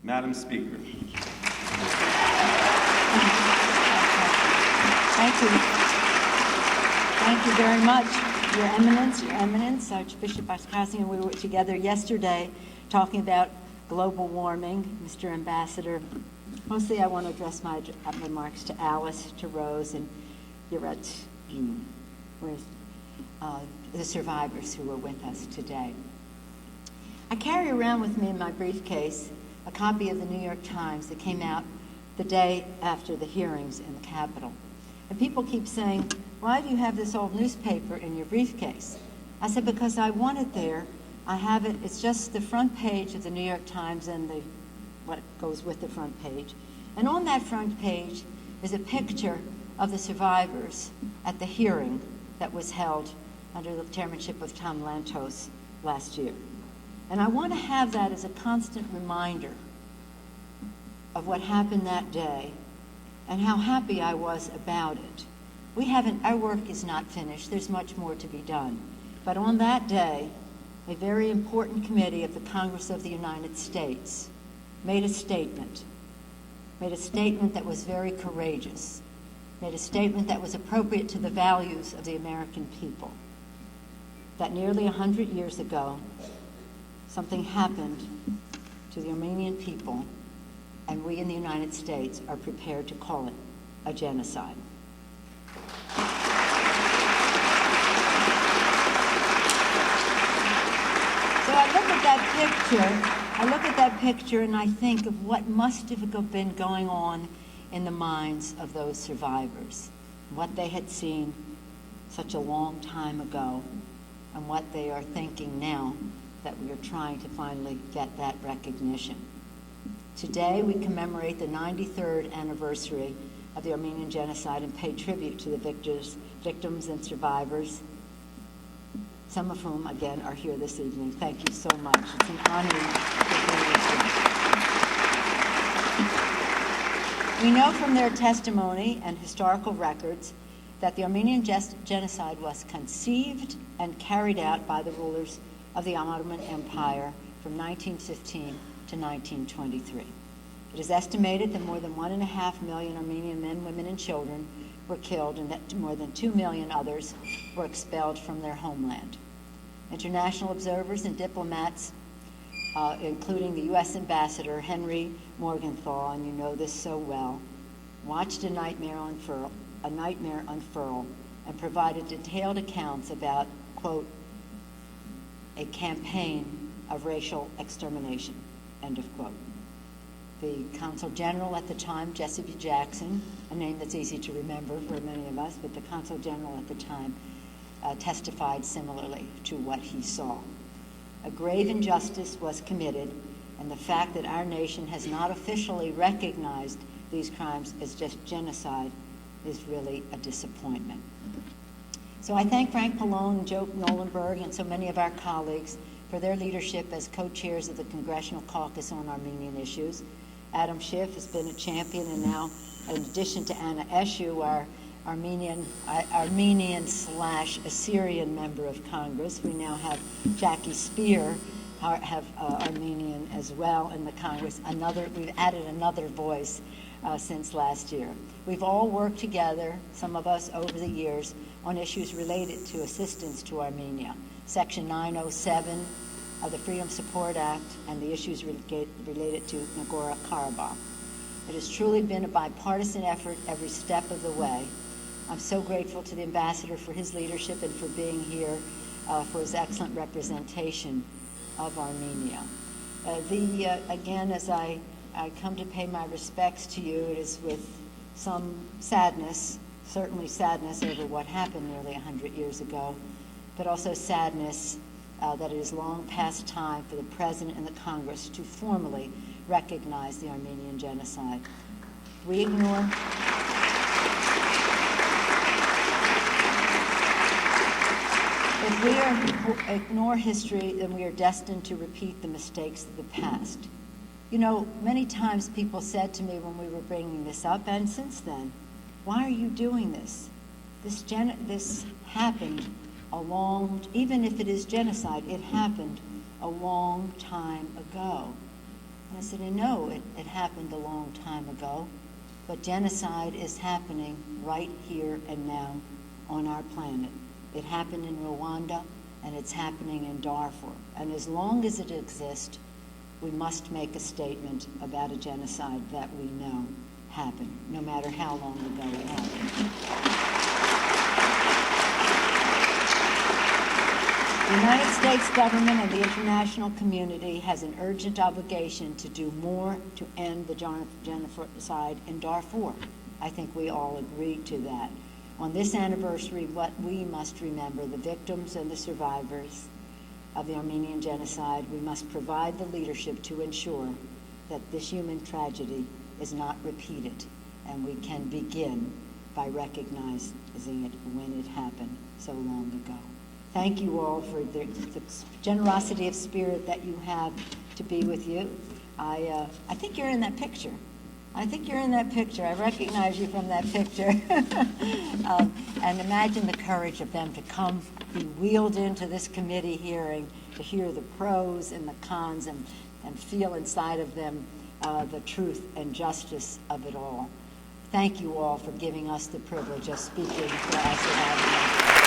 Madam Speaker. Thank you. Thank you very much, Your Eminence, Archbishop Oskowski, and we were together yesterday talking about global warming. Mr. Ambassador, mostly I want to address my remarks to Alice, to Rose, and Yvette, the survivors who were with us today. I carry around with me in my briefcase a copy of the New York Times that came out the day after the hearings in the Capitol. And people keep saying, why do you have this old newspaper in your briefcase? I said, because I want it there. I have it, it's just the front page of the New York Times and what goes with the front page. And on that front page is a picture of the survivors at the hearing that was held under the chairmanship of Tom Lantos last year. And I want to have that as a constant reminder of what happened that day and how happy I was about it. Our work is not finished. There's much more to be done. But on that day, a very important committee of the Congress of the United States made a statement that was very courageous, made a statement that was appropriate to the values of the American people, that nearly 100 years ago, something happened to the Armenian people, and we in the United States are prepared to call it a genocide. So I look at that picture and I think of what must have been going on in the minds of those survivors, what they had seen such a long time ago, and what they are thinking now that we are trying to finally get that recognition. Today, we commemorate the 93rd anniversary of the Armenian Genocide and pay tribute to the victims and survivors, some of whom, again, are here this evening. Thank you so much. It's an honor to be with you. We know from their testimony and historical records that the Armenian Genocide was conceived and carried out by the rulers of the Ottoman Empire from 1915 to 1923. It is estimated that more than 1.5 million Armenian men, women, and children were killed, and that more than 2 million others were expelled from their homeland. International observers and diplomats, including the U.S. Ambassador Henry Morgenthau, and you know this so well, watched a nightmare unfurl and provided detailed accounts about, quote, a campaign of racial extermination, end of quote. The Consul General at the time, Jesse B. Jackson, a name that's easy to remember for many of us, but the Consul General at the time testified similarly to what he saw. A grave injustice was committed, and the fact that our nation has not officially recognized these crimes as just genocide is really a disappointment. So I thank Frank Pallone and Joe Nolenberg and so many of our colleagues for their leadership as co-chairs of the Congressional Caucus on Armenian issues. Adam Schiff has been a champion, and now, in addition to Anna Eshu, our Armenian/Assyrian member of Congress, we now have Jackie Spear, have Armenian as well in the Congress. We've added another voice since last year. We've all worked together, some of us over the years, on issues related to assistance to Armenia. Section 907 of the Freedom Support Act and the issues related to Nagorno-Karabakh. It has truly been a bipartisan effort every step of the way. I'm so grateful to the Ambassador for his leadership and for being here for his excellent representation of Armenia. Again, as I come to pay my respects to you, it is with some sadness, certainly sadness over what happened nearly 100 years ago, but also sadness that it is long past time for the President and the Congress to formally recognize the Armenian Genocide. If we ignore history, then we are destined to repeat the mistakes of the past. You know, many times people said to me when we were bringing this up, and since then, why are you doing this? This happened even if it is genocide, it happened a long time ago. And I said, I know it happened a long time ago, but genocide is happening right here and now on our planet. It happened in Rwanda, and it's happening in Darfur. And as long as it exists, we must make a statement about a genocide that we know happened, no matter how long ago it happened. The United States government and the international community has an urgent obligation to do more to end the genocide in Darfur. I think we all agree to that. On this anniversary, what we must remember the victims and the survivors of the Armenian Genocide. We must provide the leadership to ensure that this human tragedy is not repeated, and we can begin by recognizing it when it happened so long ago. Thank you all for the generosity of spirit that you have to be with you. I think you're in that picture. I think you're in that picture. I recognize you from that picture. And imagine the courage of them to come, be wheeled into this committee hearing to hear the pros and the cons and feel inside of them the truth and justice of it all. Thank you all for giving us the privilege of speaking to us about it.